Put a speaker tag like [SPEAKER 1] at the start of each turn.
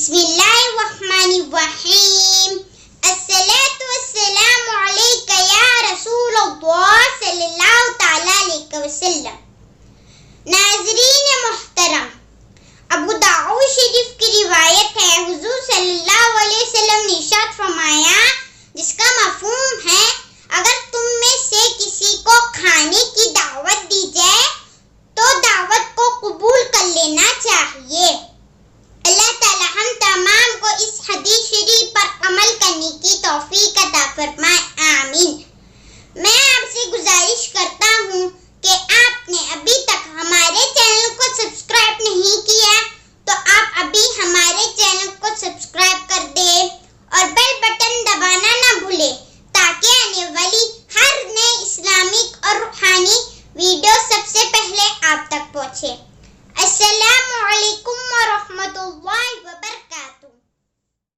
[SPEAKER 1] बिस्मिल्लाहिर्रहमानिर्रहीम। अस्सलातु वस्सलामु अलैका या रसूलल्लाह सल्लल्लाहु तआला अलैहि वसल्लम। नाज़रीन मोहतरम, अबू दाऊद शरीफ की रिवायत है, हुजूर सल्लल्लाहु अलैहि वसल्लम ने इरशाद फरमाया, जिसका मफहूम है, अगर तुम में से किसी को खाने की दावत दी जाए तो दावत को कबूल कर लेना चाहिए। अल्लाह ताला हम तमाम को इस हदीस शरीफ पर अमल करने की तौफीक अता फरमाए, आमीन। मैं आपसे गुजारिश करता हूँ कि आपने अभी तक हमारे चैनल को सब्सक्राइब नहीं किया तो आप अभी हमारे चैनल को सब्सक्राइब कर दें और बेल बटन दबाना ना भूलें, ताकि आने वाली हर नई इस्लामिक और रूहानी वीडियो सबसे पहले आप तक पहुँचे। अस्सलामुअलैकुम व रहमतुल्लाहि